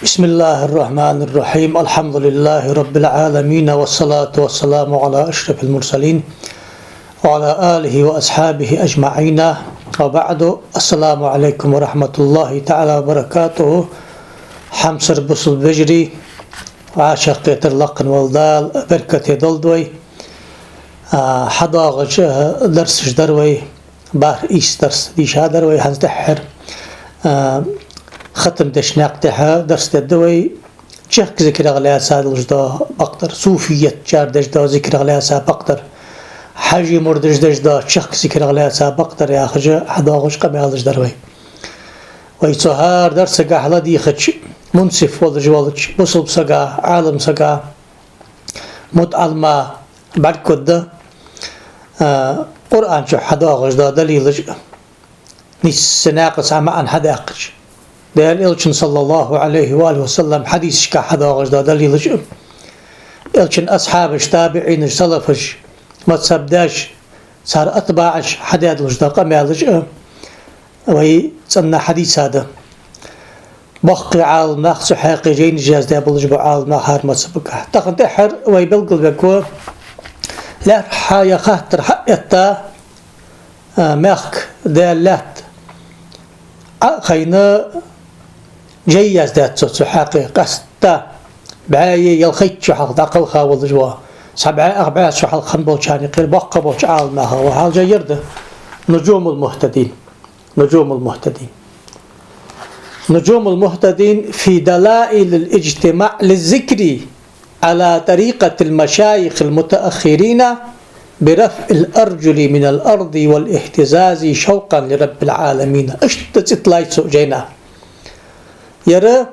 بسم الله الرحمن الرحيم الحمد لله رب العالمين والصلاة والسلام على أشرف المرسلين وعلى آله وأصحابه أجمعين وبعد السلام عليكم ورحمة الله تعالى وبركاته حمصر بصل بجري وعاشق يترلقن والدال بركة دلدوي حضاغج درس دروي بار إيس درس ديشا دروي هنزدحر ختم دشناق تها درس الدوي شك ذكر غلا ساد الجدا بقدر صوفية جار دجدا ذكر غلا سا بقدر حاجي مردج دجدا شك ذكر غلا سا بقدر يا خجا حداغش قبل دروي ويتسهر درس قحلا دي خش منصف والج بصب سقا عالم سقا متعلمة بعد كده قرآن شو حداغش دا دليل نس ناقص عن حداقش دال إلشن صلى الله عليه وآله وسلم حديث شكا حداغش دا دليل إلشن أصحابش تابعين سلفش ما تصبداش صار أتباعش حدادلش دا قمالش وهي تصنع حديث هذا بقي عالم ناقص حقي جين جاز دا بلج بعالم نهار ما سبقه تقدحر ويبلغ بكو لا حايا خاطر حقيتا ماخك دالات خينا جيز ذات سحاقي قستا بعاية يلخيت شحال داقل خاول جوا سبعة أربعة شحال خنبو شاني قيل بقى بوش عالمها وحال جيرده نجوم المهتدين في دلائل الاجتماع للذكر على طريقة المشايخ المتأخرين برفع الأرجل من الأرض والاهتزاز شوقا لرب العالمين اشتت لايتسو جينا يرى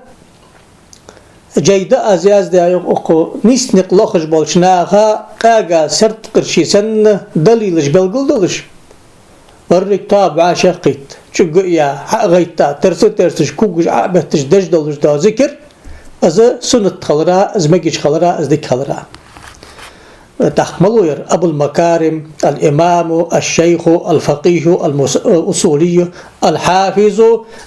جيدا أزياز دا يقو نسنق لخش بولشناها قاقا سرت قرشي سن دليلش بلقلدلش ورق تاب عاشقيت شقو يا غيتا ترسش كوكش عابتش دجدلش دا ذكر از سنت خلرا از مجيش خلرا از ديك خلرا تحملوير أبو المكارم الإمام الشيخ الفقيه الأصولي الحافظ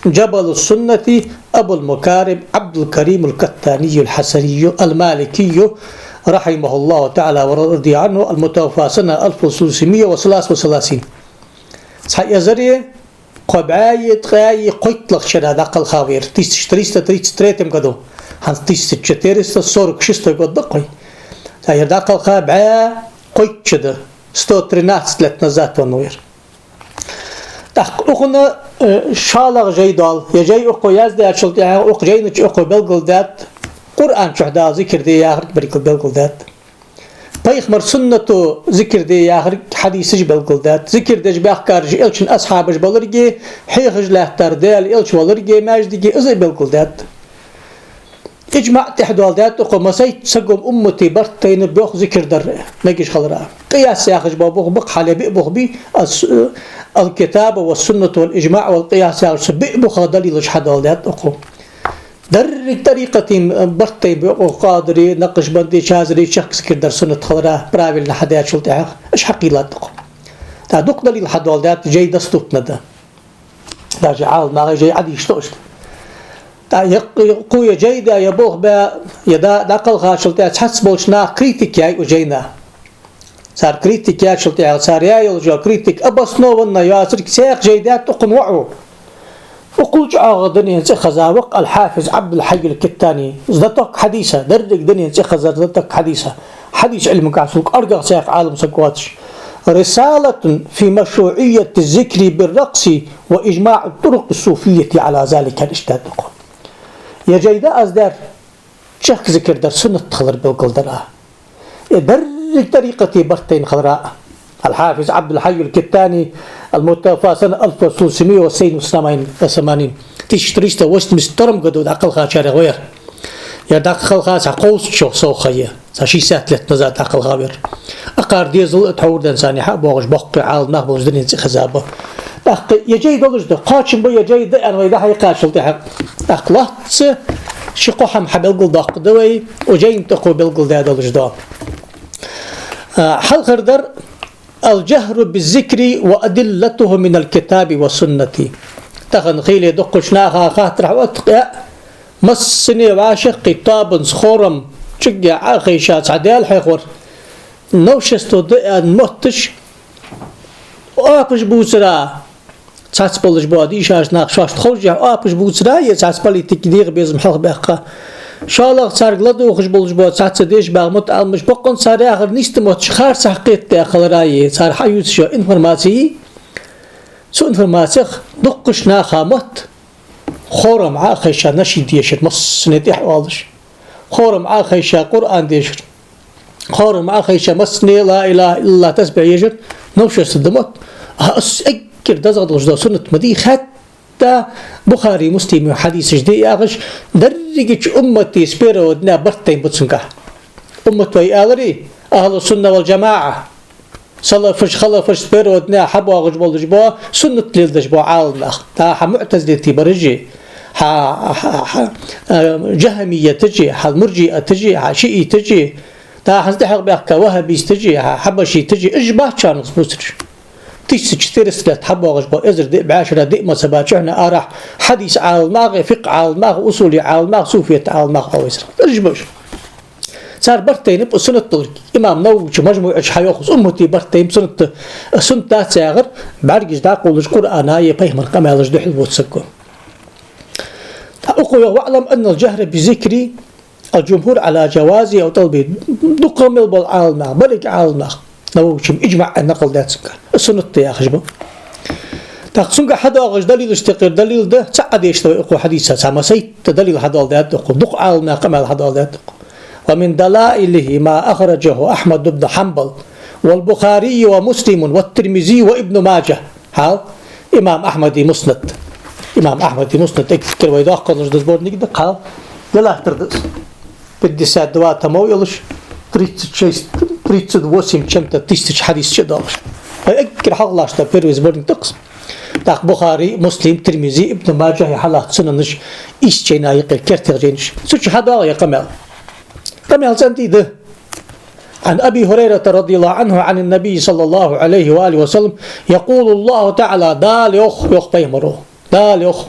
جبل السنة أبو المكارم عبد الكريم الكتاني الحسني المالكي رحمه الله تعالى ورضي عنه المتوفى سنة 1333 صحيح زري قبعاية قاي قيت لخشنا داقل خاوير تريستم قدو هان تيستشتيرست صورك شستو قد دقي هاي داقل خابعا قيت شده 113 نزات ونوير تحق اخونا شالغ جيدال يجي اخو يازدي اشلت اخو جينش اخو بلغل دات قرآن شهدا ذكر دي ياهرك بريكل بلغل دات بيخمر سنة ذكر دي ياهرك حديث بلغل دات ذكر دي باخكارج إلشن أصحابش بلرجي حيخج لاهتر ديال إلش بلرجي ماجدي ازي بلغل دات اجمع تحدوال ذات اخو مسيت سقم امتي برتين بيخ ذكر در نجيش خضراء قياس ياخذ بابوخ بق حالي بيبوخ بي الكتاب والسنة والإجماع والقياس ياخذ بيبوخ دليل حدوال ذات اخو در طريقة برتين بيخ قادري نقش بندي شازري شخص ذكر در سنة خضراء براويل لحديات شلتها اش حقيلات اخو تا دوق دليل حدوال ذات جاي دستوك ندا دا جعال ما جاي عادي يشتوش قوية جيدة يبوغ با يدا داقل خاشلتها تحس بولشنا كريتيك ياي وجينا صار كريتيك ياي شلتها صار ياي وجا كريتيك أبصنو ونا ياسرك سيق جيدات تقنوعو وقلت عاغدني انسي خزاوق الحافظ عبد الحي الكتاني زدتك حديثة دردك دنيا انسي خزار زدتك حديثة حديث علم قاسوك أرقى سيق عالم سقواتش رسالة في مشروعية الذكر بالرقص وإجماع الطرق الصوفية على ذلك الاشتاد يا جيدا أزدار شخص ذكر در سنة خضر بالقل درها در طريقة برتين خضراء الحافظ عبد الحي الكتاني المتوفى سنة 1380 تشتريستا وست مسترم قدود عقل خاشار غير يا داخل خاص قوس شو سوخية ساشي ساتلت نزات عقل غير أقار ديزل تحور دنساني حبوغش بقي عال نخبوز دنيا خزابه يجي دولش ده قاشم بو يجي ده أنا ويدا هاي قاشل ده أقلت شقو حم حبلقل داق دوي وجاي انتقو بلقل ده دولش ده حل خردر الجهر بالذكر وأدلته من الكتاب والسنة تخن خيلي دقشناها خاطر واتقى مسني وعاشق طابن خورم شجع أخي شات عدال حيخور نوشستو دقان متش آبش بوسرا تحس بلش بادي شاش ناقشاش تخرج آبش بوسرا يتحس بالي تكدير بيزم حق بقى شالق سارغلدو خش بلش باد تحس ديش باغمت almış بقون ساري آخر نيستموت شخار سحقيت داخل راي سار حيوت شو انفرماسي سو انفرماسي دقش ناخامت خورم عاخيشا نشي ديشر مص نديح والش خورم عاخيشا قرآن ديشر خورم عاخيشا مصني لا إله إلا الله تسبع يجر نوشر صدمت أكر دزغد غجدا سنة مدي حتى بخاري مسلم وحديث جدي أغش درجة أمتي سبيرا ودنا برتين بتسنكا أمتي آلري أهل السنة والجماعة صلفش خلفش سبيرا ودنا حبوا غجبوا لجبوا سنة للدجبوا عالنا تا معتزلتي برجي جهمية تجي المرجئة تجي شيئي تجي تا حزدحق بأخكا وهبيس تجي حبشي تجي إجباه كان نصبوتر تيس كثير سلات حبوا غجبوا إزر دئ بعاشرة دئ ما سباتشعنا آرح حديث على الماغ فقه على الماغ أصولي على الماغ صوفية على الماغ أو إزر إجباش صار برتين بسنة طلق إمام نووي مجموعة حيوخص أمتي برتين سنة ذات ساغر بعرقش داق ولج قرآن آية بيهمر كما يلج دحل بوتسكو أقول واعلم أن الجهر بذكر الجمهور على جوازه أو طلبه دقم البل على الماء برك على الماء نووي إجمع النقل ذات سكر السنة يا خشبه تقسمك حدا أغش دليل استقر دليل ده سعد يشتوي أقوى حديثة سما سيت دليل حدا ذات دق على الماء كما حدا ذات ومن دلائله ما أخرجه أحمد بن حنبل والبخاري ومسلم والترمذي وابن ماجه هذا إمام أحمد مسند إمام أحمد مسند تذكر ويداخ قلنا جدزبور نقدر قال يلا تردس بدي ساعة دوات مو يلش تريد وسيم كمت تيستش حديث شداش أذكر حق الله شتا بيروز بورن تقسم تاق بخاري مسلم ترمذي ابن ماجه حالات سننش إيش جينا يقل كرتغجينش سوتش هذا يا قمال زنتي ده عن أبي هريرة رضي الله عنه عن النبي صلى الله عليه وآله وسلم يقول الله تعالى دال يخ بيمره دال يخ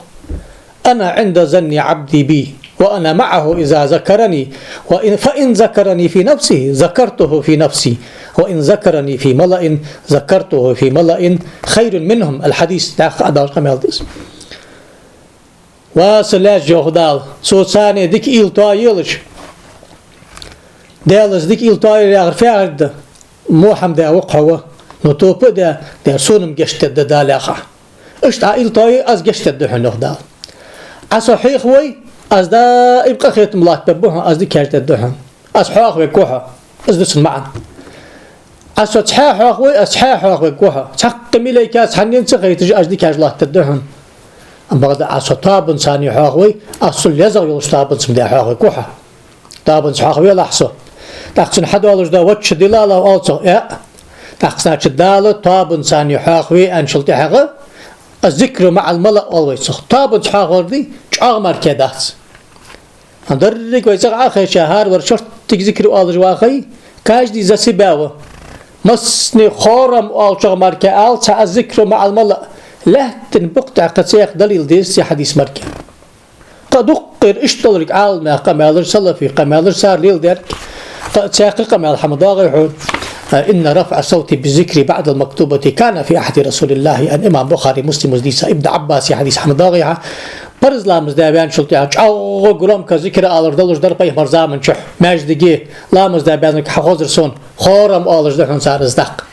أنا عند ظن عبدي بي وأنا معه إذا ذكرني فإن ذكرني في نفسه ذكرته في نفسي وإن ذكرني في ملأ ذكرته في ملأ خير منهم الحديث داخل قمال ديس واسلاش جهدال سوساني ديك إلتوا يلش دالز ديك إلتاي يغرفارد موحم دا وقعوه نطوب دا سونم جشتد دالاخا اشتا إلتاي از جشتد حنوخ دال أصحيح وي از دا إبقى خيط ملاك ببوها از دي كارتد دحن أصحاح ويكوها از دسن معا أصحاح وي أصحاح ويكوها تحق ميليك أصحانين سخيتج از دي كارج لاك تدحن أما غدا أصطابن ساني حاقوي أصل يزغ يلشتابن سمدي حاقوي كوها طابن حاقوي لحظة تقصن حد والش دا واتش دلالة والصو يا تقصن دالة طابن ساني حاقوي أنشلتي حاقو الذكر مع الملأ والويس طابن حاقوي دي شاق مركدات أندرك ويسق آخر شهر ورشرت تذكر والش واخي كاج دي زسباوة مسني خورم والشاق مركال تا الذكر مع الملأ لا تنبقطع قصيق دليل ديس حديث مركب قد أقر اشتغلك عالم قمال سلفي قمال سار ليل دير ساقي قمال حمد الله إن رفع الصوت بالذكر بعد المكتوبة كان في أحد رسول الله أن إمام بخاري مسلم وديسا ابن عباس حديث حمد الله برز لامز دابان شلتي أو قرام كذكر آلر دلوش در بيه مرزامن شح ماجدقي لامز دابان كحوزر سون خورم آلر دحون سار ازدق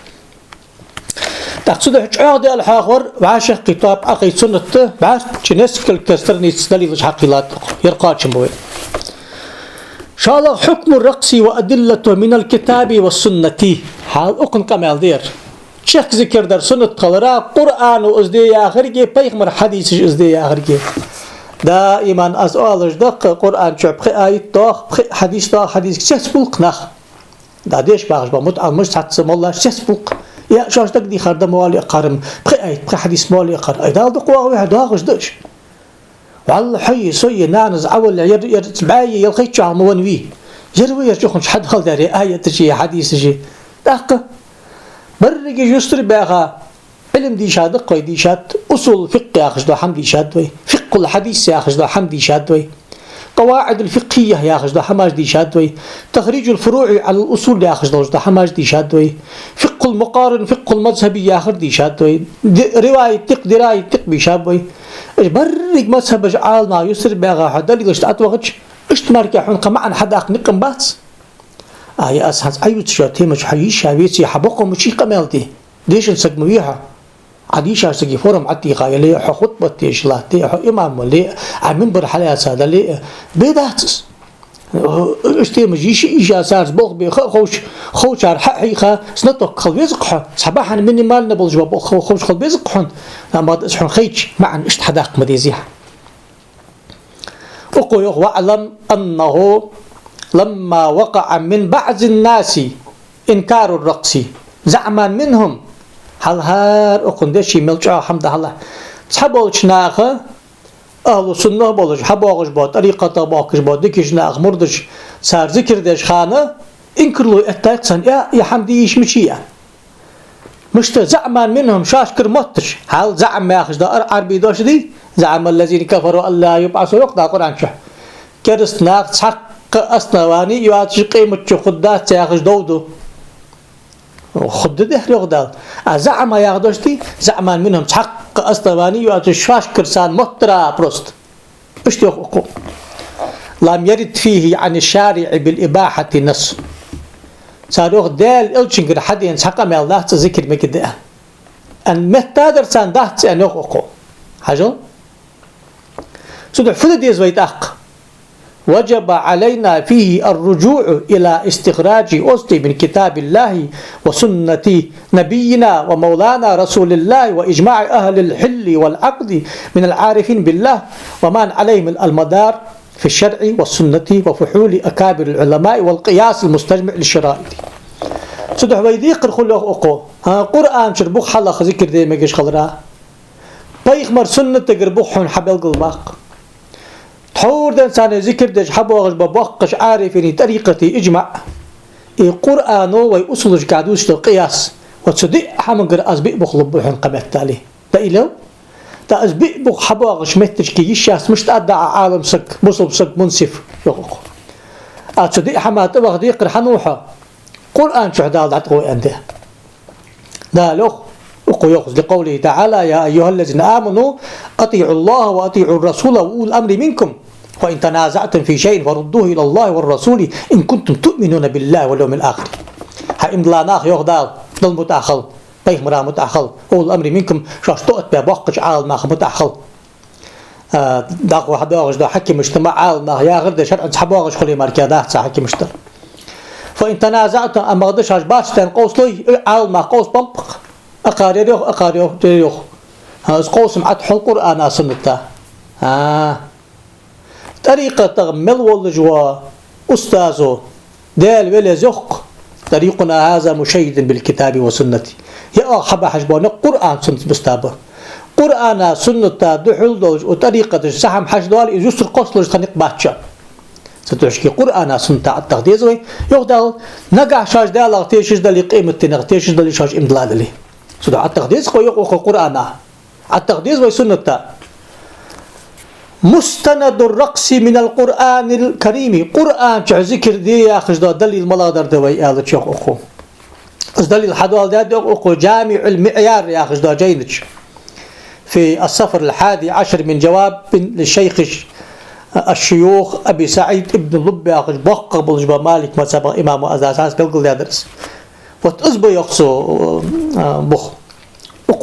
تقصد عقد الحاخر وعاشق كتاب أخي سنة بعد جنسك الكسرني دليل حقيلات يرقى شموي شاء حكم الرقص وأدلته من الكتاب والسنة حال أكن كمال دير شيخ ذكر در سنة قلرا قرآن وأزدي آخرجي بيغمر حديث أزدي آخرجي دائما أسألش دق قرآن شعب آية داخ حديث داخ حديث سيسبلق نخ دا ديش باغش بموت المش تحتسم الله سيسبلق يا شاش دقدي خرد موالي قارم بخي حديث موالي قار ايدا دقوا واحد واغش دش والله حي سوي نانز عول يرتبعي يلقي تشام ونوي يروي يرجخن حد هل داري ايه تجي حديث جي دق برق يستر باغا علم دي شاد قوي دي شاد اصول فقه اخذ دو حمدي شاد وي فقه الحديث اخذ دو حمدي شاد وي قواعد الفقهية ياخذ ده حماج دي شادوي، تخريج الفروع على الأصول ياخذ ده حماج دي شادوي، فقه المقارن فقه المذهبي ياخذ دي شادوي، رواية تق دراية تق بيشابوي، برق مذهب عال ما يسر بيغا حدا اللي اشتعت وقتش اشتمار كحون قمعن حدا أقنقم بات يا أسهل أيوة شاتي مش حيش هابيتي حبقهم مشي قمالتي ليش نسقمويها عديشة سقي فورم عتي غاية ليه خطبة تيش لا تي إمام ليه عمين برحلة هذا ليه بداتس اشتي مجيش إيجا سارز بوق بي خوش على حقيقة سنطق خل بيزقحن صباحا مني مال نبلج بوق خوش خل بيزقحن لما اسحن خيج معا اشت حداق مديزيح أقول واعلم أنه لما وقع من بعض الناس إنكار الرقص زعما منهم هل هار أقندشي ملجأ حمد الله صحبولش ناخه أهل السنة بولش حبوغش با طريقة باقش با دكش ناخ مردش صار ذكر دش خانه إنكرلو اتاقسن يا حمدي إيش مشيئة مشت زعما منهم شاشكر متش هل زعم ما ياخش دا عربي دوش دي زعم الذين كفروا الله يبعثوا يقضى قرآن شه كرست ناخ حق أصنواني يواتش قيمة خدات ياخش دودو خد ده يغدال زعم ياخدوشتي زعما منهم حق أصنواني يواتش شاشكر سان مطرا بروست اشتي أخو لم يرد فيه عن الشارع بالإباحة نص صاروخ دال إلشنجر حد ينسحق مال دهت ذكر مكده أن مهتادر سان دهت أن يخو حاجة سدح فد ديز ويت أق وجب علينا فيه الرجوع إلى استخراج أصل من كتاب الله وسنة نبينا ومولانا رسول الله وإجماع أهل الحل والعقد من العارفين بالله ومن عليهم المدار في الشرع والسنة وفحول أكابر العلماء والقياس المستجمع للشرائط سدح ويديق الخلق أقو قرآن شربوخ حلق ذكر دي مجيش خضراء بيخمر سنة تقربوخ حبل قلباق تحور دنسان ذكر ديش حبوغش ببوقش عارفين طريقتي اجمع القرآن ويأصلش قادوش القياس وتصدق حمقر أزبئ بخلب بحن قبات تالي تأيلو تا أزبئ بخ حبوغش متج كي يشاس مش تأدع عالم سك بصب سك منصف يقوق أتصدق حمات أبغ ديقر حنوحة قرآن شهدال دعتقوي أنده دالوخ يأخذ لقوله تعالى يا أيها الذين آمنوا أطيعوا الله وأطيعوا الرسول وأولي الأمر منكم وإن تنازعتم في شيء فردوه إلى الله والرسول إن كنتم تؤمنون بالله واليوم الآخر حإن لا ناخ يغدال ضل متأخل بيخ مرا متأخل أولي الأمر منكم شاش تؤت بوقش عال ماخ متأخل داقوا حبوغش دا حكي مجتمع عال ماخ يا غرد شرع حبوغش خلي ماركادات سا حكي مجتمع فإن تنازعتم أما غدش هاشباشتين قوسلي عال ماخ قوس بمبق أقاريوخ تريوخ هاز قوسم عتحو القرآن سنته طريقة تغمل والجوا أستاذه دال ولا زخ طريقنا هذا مشيد بالكتاب وسنتي يا حبا حجبون قرآن سنة بستابه قرآن سنة دحول دوج وطريقة سحم حجدوال يجسر قصلج خنق باتشا ستوشكي قرآن سنة التقديز وي يغدال نقع شاش دال اغتيشش دالي قيمة اغتيشش دالي شاش امدلال لي سوداء التقديس قوي القرآن التقديس وسنة مستند الرقص من القرآن الكريم قرآن ذكر دي يا أخي دليل الملاذر دوي آل تشيخ أخو دليل حدوال ده أخو جامع المعيار يا أخي جينج في الصفر 11 من جواب للشيخ الشيوخ أبي سعيد ابن لب يا أخي بق بلجبا مالك ما سبق إمام أزاساس قلقل يدرس وتأزبو يقصو بخ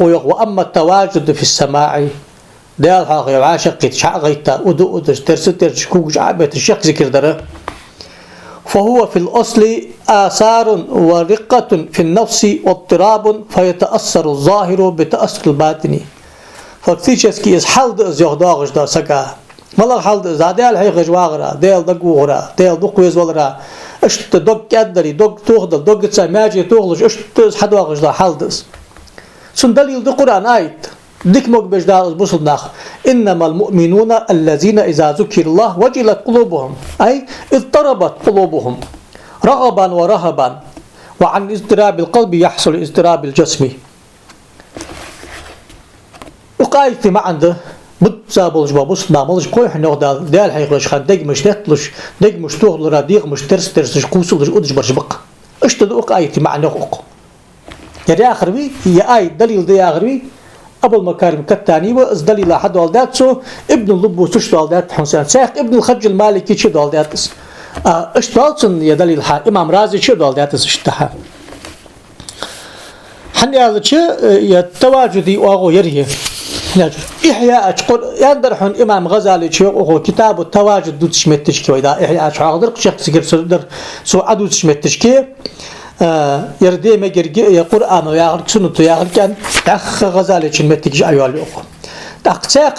وأما التواجد في السماع ديال حاقي وعاشقي تشعغيتا ودو ترستر شكوك عابت الشيخ ذكر دره فهو في الأصل آثار ورقة في النفس واضطراب فيتأثر الظاهر بتأثر الباطني فكتيشسكي إز حلد إز يغداغش دا سكا مالا حلد إز ديال حيق جواغرا ديال دقوغرا ديال دقويز والرا اشت دوق كدري دوق توغدل دوق تساماجي توغلش اشت إز حدواغش دا حلد إز سن دليل دي قرآن آيت ديك موك بجدال بصل ناخ إنما المؤمنون الذين إذا ذكر الله وجلت قلوبهم أي اضطربت قلوبهم رغبا ورهبا وعن اضطراب القلب يحصل اضطراب الجسم وقايت ما عنده بتصابولج بابوس نعملش قوي حنا دال حيقولش خان دقمش نتلش دقمش تغل راديق مش ترس قوسلش ودج برشبق اشتدوق ايتي معنى اوق يا اخر بي هي اي دليل دي اخر بي ابو المكارم كالتاني واز دليل حد والداتسو ابن اللب وسش والدات حسين شيخ ابن الخج المالكي شد والداتس اشتالسن يا دليل امام رازي شد والداتس اشتها حني هذا يا تواجدي واغو يريه إحياء أشقر يندرحون إمام غزالي شيء كتاب التواجد دوت شمتشكي وإذا إحياء أشقر شخص سكر صدر سو عدو شمتشكي يردي ما يا قرآن ويا سنة يا كان أخ غزالي شمتشكي أيوة اليوم تقساق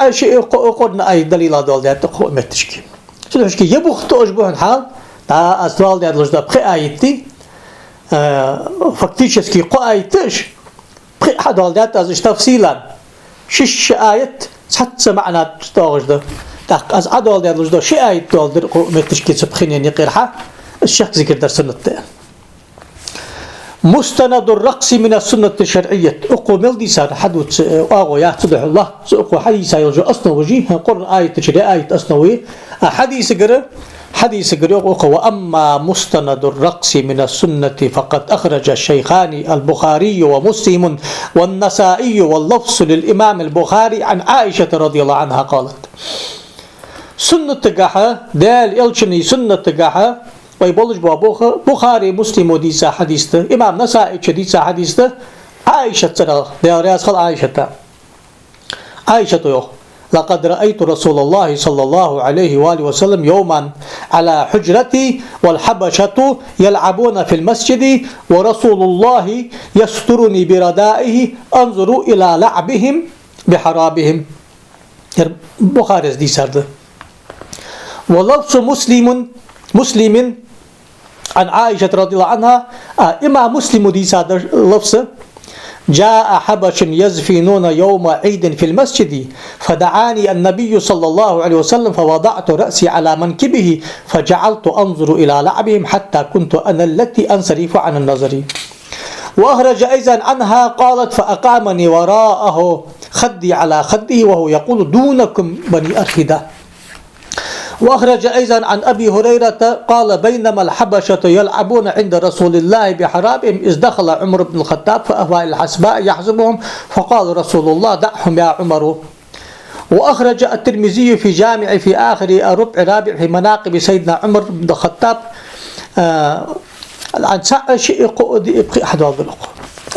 شيء قرنا أي دليل دول ده تقو متشكي شو تشكي يبغى أشبه حال تا أسوال ده لوجد بخي آيتي فاكتيشسكي قايتش بخي حد ده أزش تفصيلا شش آيات حتى معنا تستوعب ده تاق از عدول ده لوجد شيء آيات دول در متشكي سبخين يعني قرحة الشخص ذكر در سنة مستند الرقص من السنة الشرعية أقوم دي صار حدث أغو يعتبر الله أقوى حديث يرجع أصلا وجيه قرن آية تشريع آية أصنوي حديث قرأ وأما مستند الرقص من السنة فقد أخرج الشيخان البخاري ومسلم والنسائي واللفظ للإمام البخاري عن عائشة رضي الله عنها قالت سنة تقاحة دال إلشني سنة تقاحة ويبولج بابوخ بخاري مسلم وديسا حديثة إمام نسائي ديسا حديثة عائشة ترى دال رياض خل عائشة يوخ لقد رأيت رسول الله صلى الله عليه وآله وسلم يوما على حجرتي والحبشة يلعبون في المسجد ورسول الله يسترني بردائه أنظر إلى لعبهم بحرابهم بخاري دي سرد ولفظ مسلم عن عائشة رضي الله عنها إما مسلم دي سرد لفظ جاء حبش يزفنون يوم عيد في المسجد فدعاني النبي صلى الله عليه وسلم فوضعت رأسي على منكبه فجعلت أنظر إلى لعبهم حتى كنت أنا التي أنصرف عن النظر وأخرج أيضا عنها قالت فأقامني وراءه خدي على خده وهو يقول دونكم بني أرخدة وأخرج أيضا عن أبي هريرة قال بينما الحبشة يلعبون عند رسول الله بحرابهم إذ دخل عمر بن الخطاب فأهوى الحسباء يحزبهم فقال رسول الله دعهم يا عمر وأخرج الترمذي في جامع في آخر ربع في مناقب سيدنا عمر بن الخطاب عن شيء أحد هذا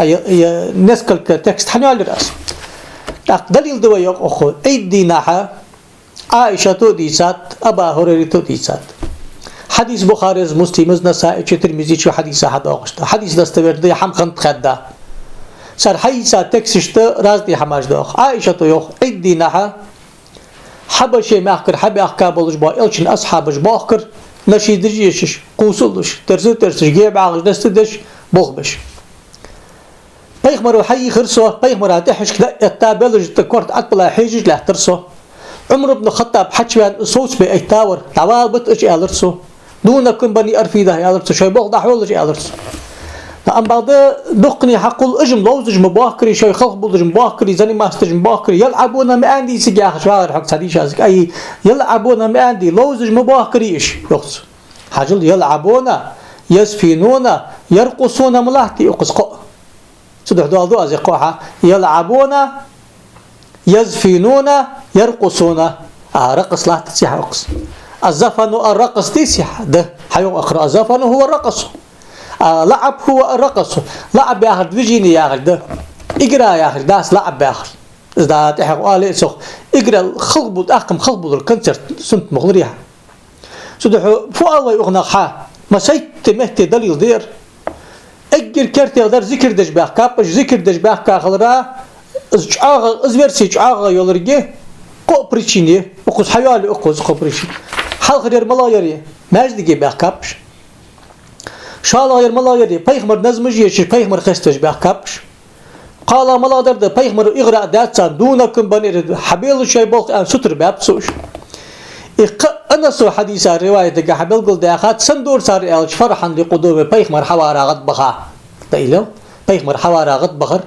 أي نسكل تكست حنوال الرأس دليل دوي أخو أيدي ناحا عائشة توديسات أبا هريرة توديسات حديث بخاري مسلم نسائي ترمذي شو حديث أحد أغشتا حديث دستور دي حم خنت خدا صار حيث تكسشت راز دي حماش دوخ عائشة يوخ عدي نحا حبشي ماخكر حبي أحكابلش با إلشن أصحابش باخكر نشيدش يشش قوسلش ترسش جيب عاغش دستدش بوخبش بيخمرو حي خرسو بيخمرو تحش كدا التابلج تكورت أطلع حيجج لا ترسو عمر بن الخطاب حجوان صوت بأيتاور توابط إيش ألرسو دونكم بني أرفيده ألرسو شوي بوخ دحول إيش ألرسو أم بعد دقني حقول إجم لوزج مباكري شوي خلق بولج مباكري زني ماستج مباكري يلعبون ما عندي سجاح شوار حق سديش هذيك أي يلعبون ما عندي لوزج مباكري إيش يخص حاجل يلعبون يسفينون يرقصون ملاحتي يقصق صدق دو أزقوها يلعبون يزفنون يرقصون رقص لا تسيح رقص الزفن الرقص تسيح ده حيو أخر الزفن هو الرقص لعب هو الرقص لعب يا أخر بيجيني يا أخر ده إجرا يا أخر داس لعب يا أخر إذا تحق قال سخ إجرا خلبود أخم خلبود الكونسرت سنت مغريها سدحو فو الله يغنى خا ما سيت مهت دليل دير أجر كرت يقدر ذكر دش بأحكابش ذكر دش بأحكاخلرا ازversi çağa yolurge ko prичине okuz hayali okuz ko prичине halk yermala yeri mecdige bakapş şala yermala yeri peygamber nazmıj yeşir peygamber xestej bakapş qala maladır da peygamber igra datsan dunakum banir habil şey bol an sutur babsuş أنا سو حديث رواية قحبل قل داخات سندور صار الج فرحا لقدوم بيخمر حوارا غد بخا تيلو بيخمر حوارا غد بخر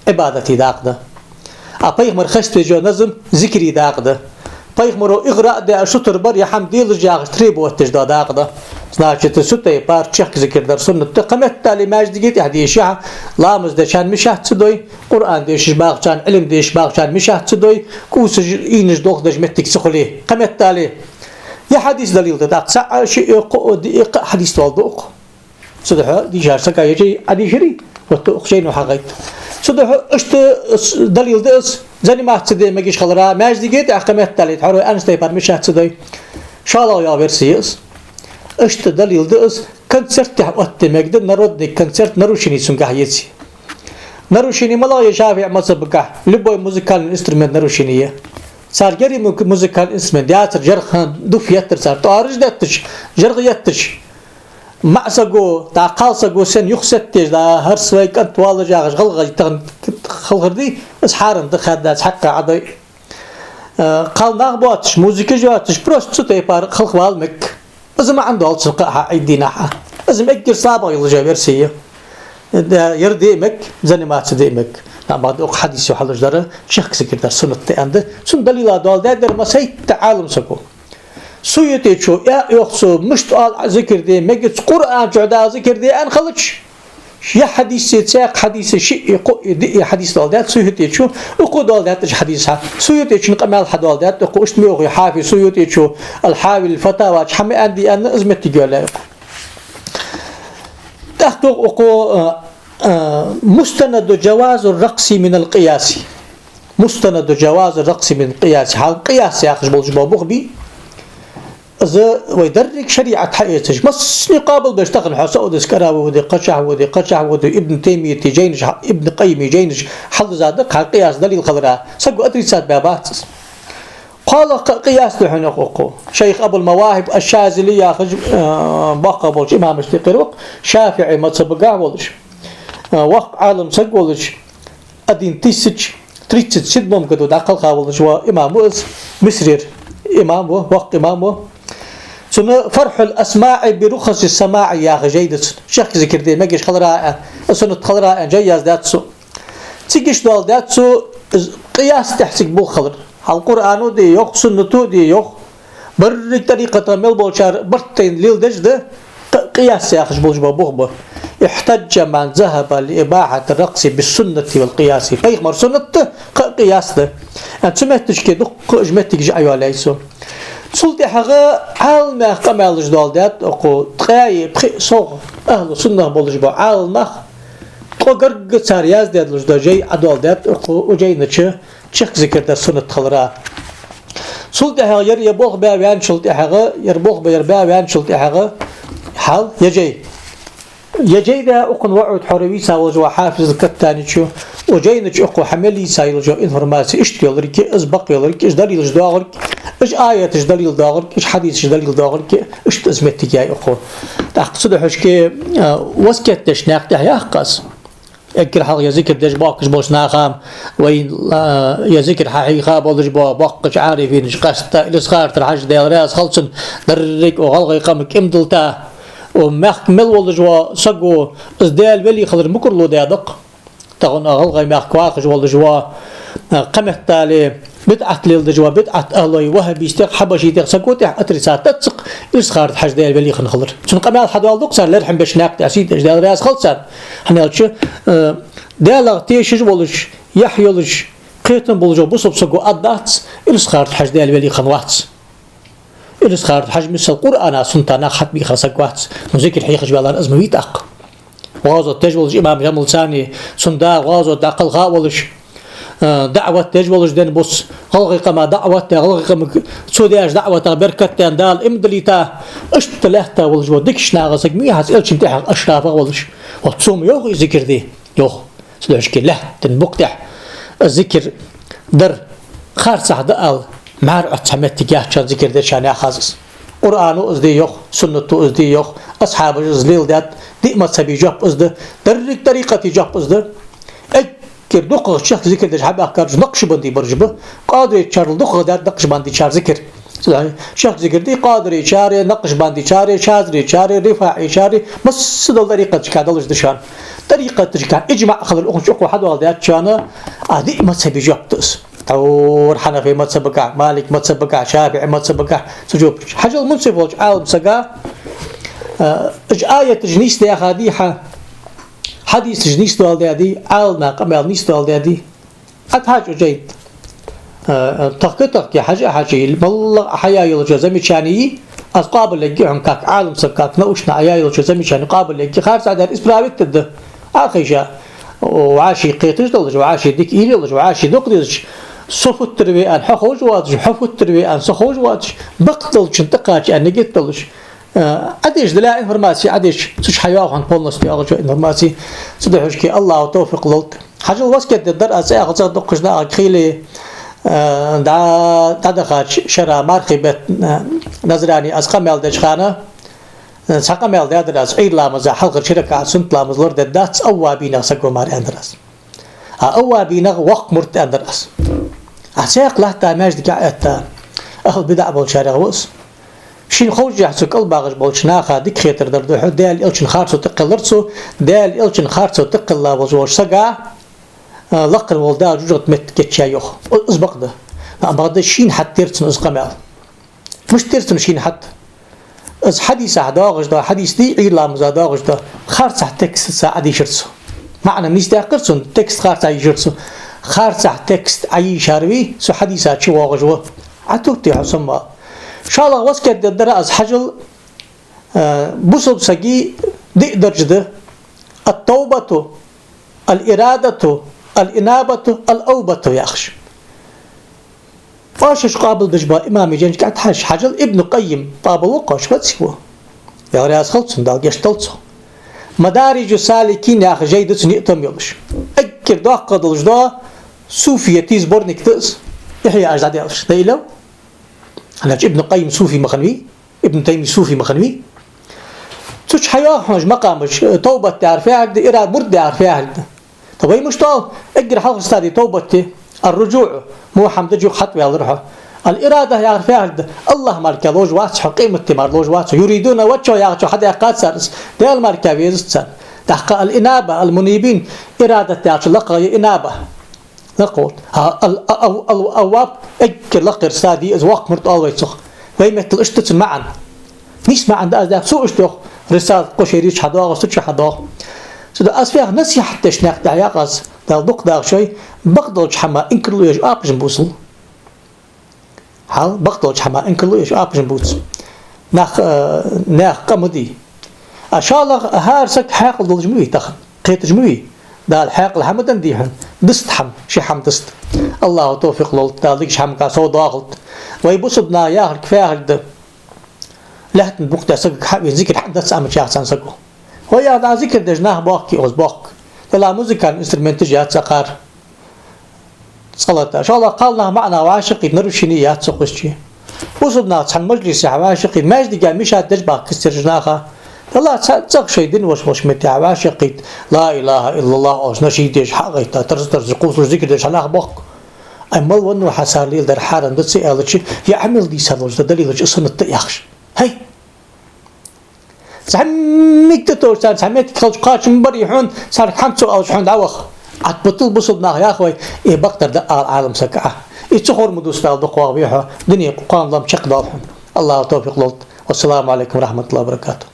عبادتي داقده أبيغمر خشت جو نظم ذكري داقده Paygmaro iqra de şutur bar ya hamdil jağı trib o tejda daqda значит sütte par çek zikirler sünnet kımet tali mecdigit hadi şah lamız de çan mişahtı doy Kur'an de şiş bağçan ilim de şiş bağçan mişahtı doy kus iniş doqdaj mettik sıxuli kımet tali ya hadis dalil de daqsa şey hadis oldu صدح دي جار سكا يجي عدي شري وتخشين وحقيت صدح اشت دليل دس زني ما تصدق ما جيش خلرا ماجدي جيت احكامات تالي حرو انستي بار مش هتصدق شالله يا فيرسيس اشت دليل دس كونسرت وقت مقدر نرد كونسرت نروشني سنجا يتي نروشني ملا يشافع مصبكه لبوي موزيكال انسترومنت نروشنيه صار جري موزيكال انسترومنت ياتر جرخ دوف يتر صار طارج دتش جرغ يتش معسقو تعقالسقو سن يخستج دا هر سوي كنت والله جاغش غلغ خلغردي اسحارن دخدات حق عضي قال نغبوتش موزيكا جواتش بروست سوتي بار خلق والمك لازم عنده الصقاحه عيدينها لازم اجر صابه يلجا ورسيه يردي مك زني ما تصديمك بعد حديث وحلج دار شيخ سكر سنه عنده سن دليل دال در ما سي تعالم سكو سويتي شو يا يخصو مشتال ذكر دي مجد قرآن جعدا ذكر دي أن خلش يا حديث ساق حديث شيء حديث دالدات سويتي شو وقو دالدات حديثها سويتي شو نقمال حد دالدات وقو اشتميوغي حافي سويتي شو الحاوي الفتاوى حمي عندي أن أزمتي جولا تحت وقو مستند جواز الرقص من القياس مستند جواز الرقص من القياس حال قياس يا أخي بولج بابوغبي إذا ويدرك شريعة حياتش مس قابل بيشتغل حساء ودسكرا ودي قشع ودي ابن تيمية جينش ابن قيم جينش حل زادق على قياس دليل خضراء سقوا أدريسات بابات قال قياس لحين حقوقه شيخ أبو المواهب الشاذلي ياخذ بقى بولش إمام اشتقر شافعي ما تسبقع بولش وقت عالم سقولش أدين تيسج تريتش سيدمم كدو داخل خاولش وإمام مسرير إمام وقت إمامه ثم فرح الأسماع برخص السماع يا أخي جيدة شيخ ذكر دي ما جيش خضراء سنة خضراء جياز داتسو تيجيش دول داتسو قياس تحسك بو خضر القرآن دي يوخ سنة دي يوخ برك طريقة ميل بولشار برتين ليل دجد قياس يا أخي بولش بابوه احتج من ذهب لإباحة الرقص بالسنة والقياس بيغمر سنة قياس ده أنت سمعتش كده جمعتك جايو عليسو سلطة حقا عالم قمال جدالدات أقو تقاي صوغ أهل السنة بولج با عالم قرق سارياز ديال لجدا جاي عدالدات أقو وجاي نتش شيخ ذكر ده سنة خلرا سلطة حقا يربوغ بابيان سلطة حقا يربوغ بابيان سلطة حقا حال يجي ده أقن وعد حروي ساوجوا حافظ الكتاني شو وجاينش أقو حملي سايلجو إنفورماسي إشتيالرك إزبق يالرك إش دليل داغرك إش آية إش دليل داغرك إش حديث إش دليل داغرك إش تزمتك يا أقو تقصد حشكي وسكتش ناقته يحقص أكل حق يذكر دج باقش بوش ناخام وين يذكر حقيقة بولج باقش عارفين إش قصد الإسخار ترحج ديال راس خلصن درك وغلغي قامك إمدلتا ومحكمل ولجوا سقو إزدال ولي خضر مكرلو دادق تغن أغلغي محكواقش ولجوا قمت تالي بدعة للدجوا بدعة أهلي وهبي استيق حبشي تيق سقوتي أترسات تتسق إسخار حج ديال ولي خن خضر سن قمال حدوال دقصر لرحم باش ناقت أسيد إجدال راس خلصان حنالش دالا تيشج ولج يحيولج قيتن بولجوا بصب سقو أدات إسخار حج ديال ولي خن واتس الإسخار حجم القرآن سنتنا خط بيخسق وقت مذكر حقيقة جبالان أزمويت أق غازو تجولج إمام جمل ثاني سندا غازو داقل غاولش دعوة تجولج دين بص غلقي ما دعوة غلقي سودياش دعوة بركة دال إمدليتا اشتلهتا ولج ودكش ناغسك ميحس إلش امتحق أشراف ولج وتصوم يوغ ذكر دي يوغ سلوش كي له تنبقتح الذكر در خارصح دقال مار أتسمت تجاه شان ذكر ده شان أخذ قرآن أزدي يخ سنة أزدي يخ أصحاب الزليل دات دي ما تبي جاب أزده درك طريقة جاب أزده أكر دق الشيخ ذكر ده حب أكر نقش بندي برجبه قادر يشارل دق دات نقش بندي شار ذكر شيخ زكردي قادري شاري نقشبندي شاري شاذري شاري رفاعي شاري بس هذول طريقة كادلش دشان طريقة كان إجماع أخذ الأخوة شوكو حد والديات شانا هذه مذهب جابتس تور حنفي مذهب مالك مذهب شافعي مذهب سجوب حاجة المنصف وجه عالم سجا آية جنيس دي أخاديها حديث جنيس والديادي عالنا قبل نيس والديادي أتحاج جيد تحقيقك يا حاجة والله حياة الجزمي شاني أقابل لجيهم كاك عالم سكاك نوشنا حياة الجزمي شاني قابل لجي خارج على الإسبراويت تده آخيشا وعاشي قيتش دلج وعاشي ديك إيلي دلج وعاشي دوك دلج صفو التربية أن حخوج واتش حفو التربية أن سخوج واتش بقتل شنتقاش أن نجيت دلج عديش دلا إنفرماسي عديش سوش حياة عن بولنس في أغلق إنفرماسي صدقش كي الله توفيق للت حاجة الوسكت الدر أسأل أغلق دقشنا خيلي دا دخاش شرا مرخبة نظراني أسقمل دشخانة سقمل دادرس عيد لامز حلقة شركة سنت لامز لورد داتس أوابينا سقو مار أندرس أوابينا وقت مرت أندرس أسيق له تاماج دقاء أهل بدع بالشارع وس شين خوج يحسو كل باغش بالشناخة ديك خيتر دردوحو دال إلشن خارسو تقلرسو دال إلشن خارسو تقل وزوش سقا لقر والدا جوجت مت كتشايوخ أسبق ده بعد شين حد ترسن أسقمل مش ترسن شين حد از حديث عداغش ده حديث دي عيلا مزاداغش ده خارصح تكست ساعدي شرسو معنى منيس قرصن تكست خارصح يشرسو خارصح تكست عي شاروي سو حديثات شو واغجوه عتوتي حسما شالله وسكت الدرا از حجل بوصل سقي دي درجة التوبة الإرادة الإنابة الأوبة ياخش فاشش قابل دجبا إمامي جنج قاعد حجل ابن قيم طاب الوقاش فتسوه يا رياض خلصن دال يشتلصو مدارج السالكين يا أخي جيدة نئتم يلش أكر دا قدلش دا صوفية تيز بورنك تأس يحيى أجداد يلش دايلو أنا ابن قيم صوفي مخنوي ابن تيمي صوفي مخنوي تش حياة حمج مقامش توبة تعرفها هكذا إراد برد تعرفها هكذا طب هي مش طال اقرا حلقة استاذي توبتي الرجوع مو حمد جو خطوة على الروح الإرادة يعرفها الله ماركا لوج واسع قيمة تمار لوج واسع يريدون وجهه يعرفوا حدا يقاد سارس ده الماركا بيزتسن تحقق الإنابة المنيبين إرادة تعرف لقى إنابة نقول الأواب اقر لقى رسادي إذ وقت مرت الله يسخ ويمثل اشتت معا نيش معا ده سوء اشتوخ رسالة قشيريش حداغ سوتش حداغ سودا أسفيها نسي حتى شناق دعياقز دال دق داغ شوي بقدلش حما انكرلو يج آبجن بوصل حال بقدلش حما انكرلو يج آبجن بوصل ناخ قمدي أشالغ هارسك حاقل دل جموي تخن قيت جموي دال حاقل حمدن ديحن دست حم شي حم دست الله توفيق لول دالك حم كاسو داغلت ويبصدنا ياهل كفاهل ده لهتن بوقتا سق حبي ذكر حدث أمر شاخصان سقو ويا دا ذكر دجناه باقي أوز باق تلا موسيقى انسترومنت جات سقار صلاة إن شاء الله قالنا معنا وعاشقي نرشني يات سقشي وصلنا عن مجلس عاشقي ماجد قال مش هتجبع كسر جناخه تلا تسق شيء دين وش متى عاشقي لا إله إلا الله أوز نشيدش حقيقة ترز قوس ذكر دج على باق أمال ونو حسالي در حارن دتسي ألشي يعمل دي سالوج دليل جسم التياخش هاي سميك تطور صار سميت خلج قاش مبريحون صار خمسة أو شحون دعوخ عتبطل بصدنا يا أخوي إيه بقدر ده العالم سكعة إيه تخور مدوستال دقوا بيها دنيا قام ضم شق ضالحون الله توفيق لط والسلام عليكم ورحمة الله وبركاته.